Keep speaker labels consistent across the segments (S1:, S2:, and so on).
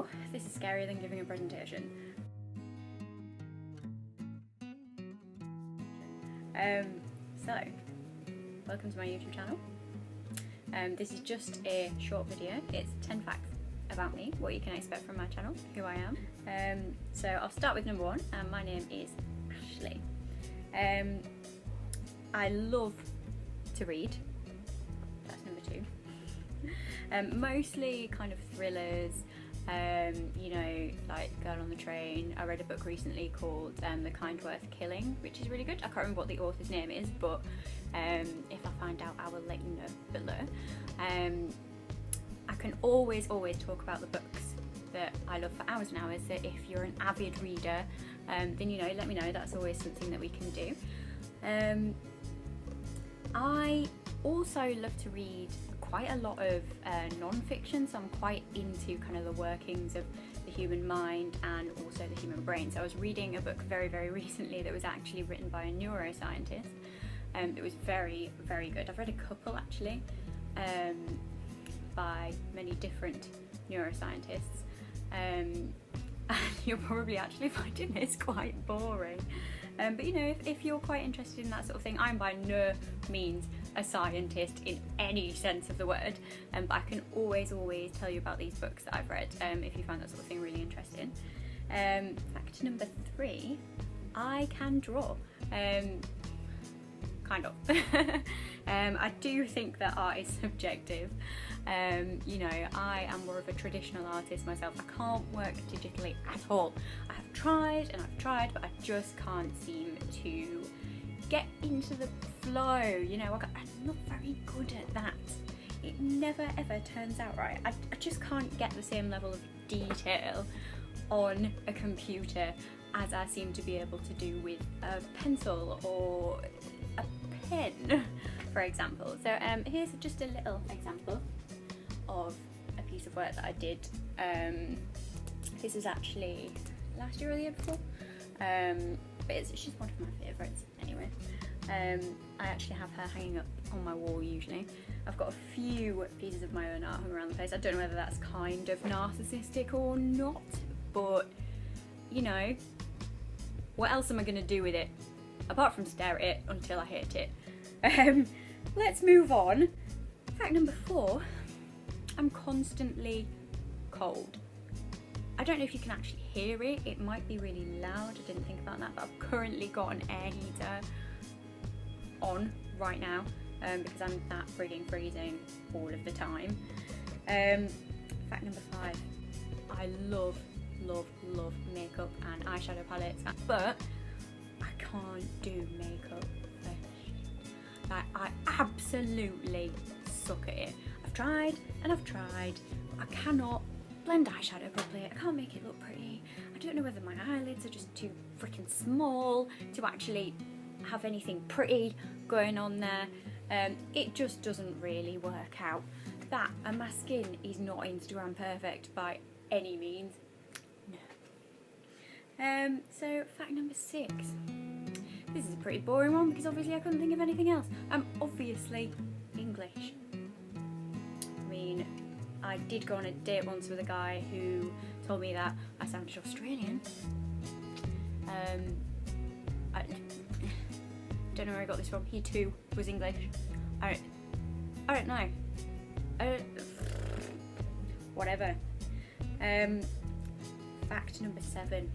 S1: Oh, this is scarier than giving a presentation. So, welcome to my YouTube channel. This is just a short video. It's 10 facts about me, what you can expect from my channel, who I am. So I'll start with number one, and my name is Ashley. I love to read. That's number two. Mostly kind of thrillers, you know, like Girl on the Train. I read a book recently called The Kind Worth Killing, which is really good. I can't remember what the author's name is, but if I find out, I will let you know below. I can always talk about the books that I love for hours and hours, so if you're an avid reader, then, you know, let me know. That's always something that we can do. I also love to read quite a lot of non-fiction, so I'm quite into kind of the workings of the human mind and also the human brain. So I was reading a book very recently that was actually written by a neuroscientist. It was very good. I've read a couple actually, by many different neuroscientists, and you're probably actually finding this quite boring. But you know, if you're quite interested in that sort of thing, I'm by no means a scientist in any sense of the word, but I can always tell you about these books that I've read, if you find that sort of thing really interesting. Fact number three, I can draw. Kind of. I do think that art is subjective. You know, I am more of a traditional artist myself. I can't work digitally at all. I have tried and I've tried, but I just can't seem to get into the flow. You know, I'm not very good at that. It never ever turns out right. I just can't get the same level of detail on a computer as I seem to be able to do with a pencil or a pen, for example. So here's just a little example of a piece of work that I did. This is actually last year or the year before, but she's one of my favourites anyway. I actually have her hanging up on my wall usually. I've got a few pieces of my own art hung around the place. I don't know whether that's kind of narcissistic or not, but you know, what else am I going to do with it apart from stare at it until I hate it? Let's move on. Fact number four, I'm constantly cold. I don't know if you can actually hear it. It might be really loud. I didn't think about that, but I've currently got an air heater on right now, because I'm that frigging freezing all of the time. Fact number five, I love makeup and eyeshadow palettes, but I can't do makeup fresh. Like, I absolutely suck at it. I've tried and I've tried, but I cannot blend eyeshadow properly. I can't make it look pretty. I don't know whether my eyelids are just too freaking small to actually have anything pretty going on there. It just doesn't really work out. That and my skin is not Instagram perfect by any means. No. So fact number six. This is a pretty boring one because obviously I couldn't think of anything else. I'm obviously English. I mean, I did go on a date once with a guy who told me that I sounded Australian. I don't know where I got this from. He too was English. I don't know. Whatever. Fact number seven.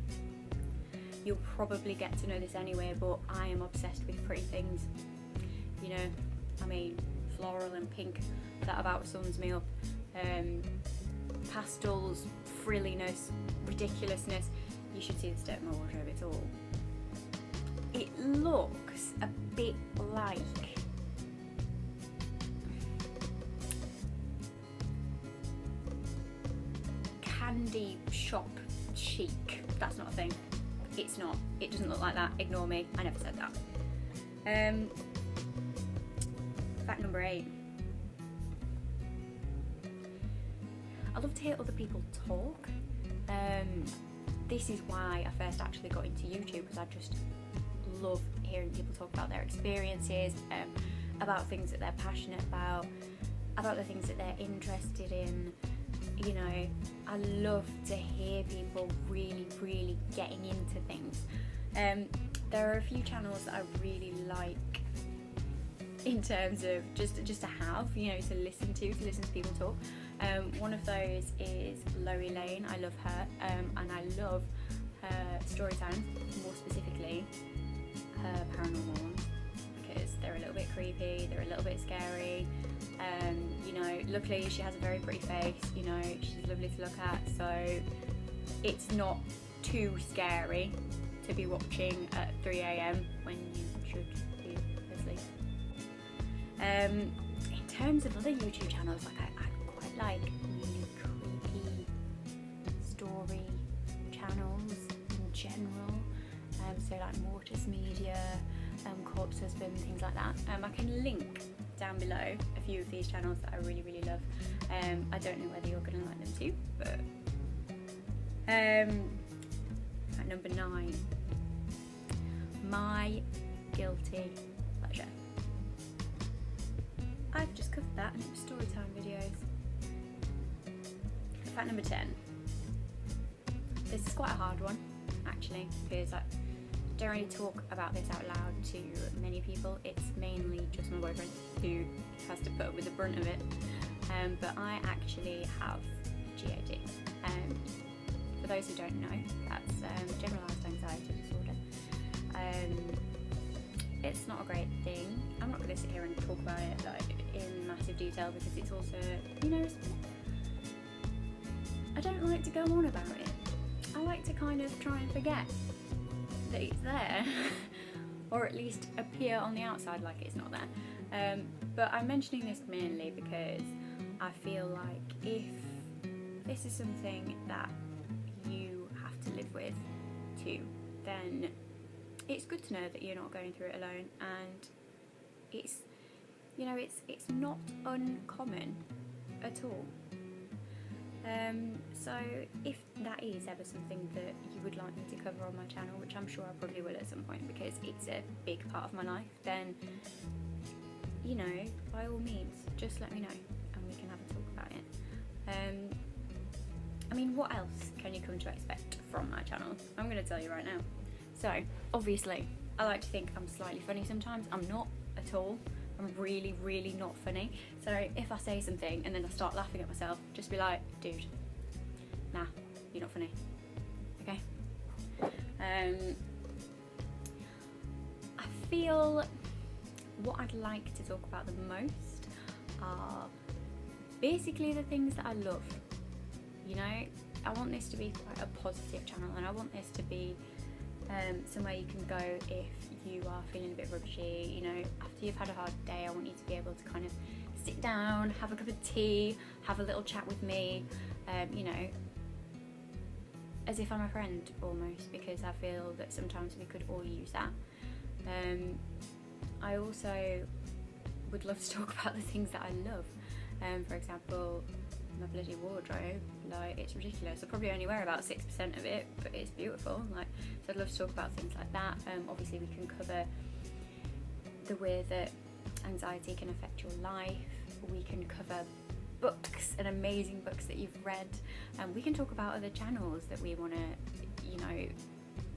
S1: You'll probably get to know this anyway, but I am obsessed with pretty things. You know, I mean, floral and pink, that about sums me up. Pastels, frilliness, ridiculousness. You should see the state of my wardrobe, it's all. It looks a bit like candy shop chic. That's not a thing. It's not. It doesn't look like that. Ignore me. I never said that. Fact number 8. I love to hear other people talk. This is why I first actually got into YouTube, because I just love hearing people talk about their experiences, about things that they're passionate about the things that they're interested in, you know, I love to hear people really getting into things. There are a few channels that I really like in terms of just to have, you know, to listen to people talk. One of those is LOEY. I love her, and I love her story times, more specifically her paranormal ones, because they're a little bit creepy, they're a little bit scary. You know, luckily she has a very pretty face, you know, she's lovely to look at, so it's not too scary to be watching at 3 AM when you should be asleep. In terms of other YouTube channels, like I quite like really creepy story channels in general, so like MORTIS Media, Corpse Husband, things like that. I can link down below a few of these channels that I really love. I don't know whether you're going to like them too, but at number 9, my guilty pleasure. I've just covered that, and it was storytime videos. Fact number 10. This is quite a hard one, actually, because I don't really talk about this out loud to many people. It's mainly just my boyfriend who has to put up with the brunt of it. But I actually have GAD. For those who don't know, that's generalised anxiety disorder. It's not a great thing. I'm not going to sit here and talk about it like in massive detail, because it's also, you know, I don't like to go on about it. I like to kind of try and forget that it's there, or at least appear on the outside like it's not there. But I'm mentioning this mainly because I feel like if this is something that you have to live with too, then it's good to know that you're not going through it alone, and it's, you know, it's not uncommon at all. So if that is ever something that you would like me to cover on my channel, which I'm sure I probably will at some point because it's a big part of my life, then, you know, by all means, just let me know and we can have a talk about it. I mean, what else can you come to expect from my channel? I'm going to tell you right now. So, obviously, I like to think I'm slightly funny sometimes. I'm not at all. I'm really not funny. So if I say something and then I start laughing at myself, just be like, dude, nah, you're not funny. Okay? I feel what I'd like to talk about the most are basically the things that I love. You know, I want this to be quite a positive channel, and I want this to be somewhere you can go if you are feeling a bit rubbishy. You know, after you've had a hard day, I want you to be able to kind of sit down, have a cup of tea, have a little chat with me, you know, as if I'm a friend almost, because I feel that sometimes we could all use that. I also would love to talk about the things that I love. For example, my bloody wardrobe, like, it's ridiculous. I probably only wear about 6% of it, but it's beautiful. Like, so I'd love to talk about things like that. Obviously we can cover the way that anxiety can affect your life. We can cover books and amazing books that you've read, and we can talk about other channels that we want to, you know,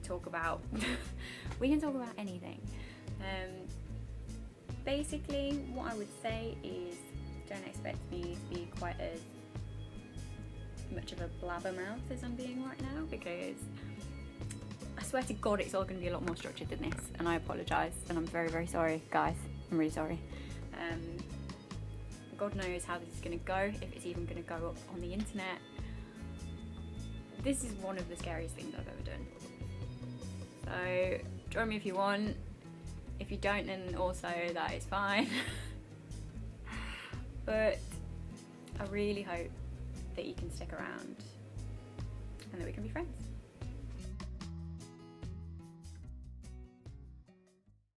S1: talk about. We can talk about anything. Basically what I would say is, don't expect me to be quite as much of a blabbermouth as I'm being right now, because I swear to God it's all going to be a lot more structured than this, and I apologise, and I'm very sorry, guys. I'm really sorry. God knows how this is going to go, if it's even going to go up on the internet. This is one of the scariest things I've ever done. So join me if you want. If you don't, then also that is fine. But I really hope that you can stick around and that we can be friends.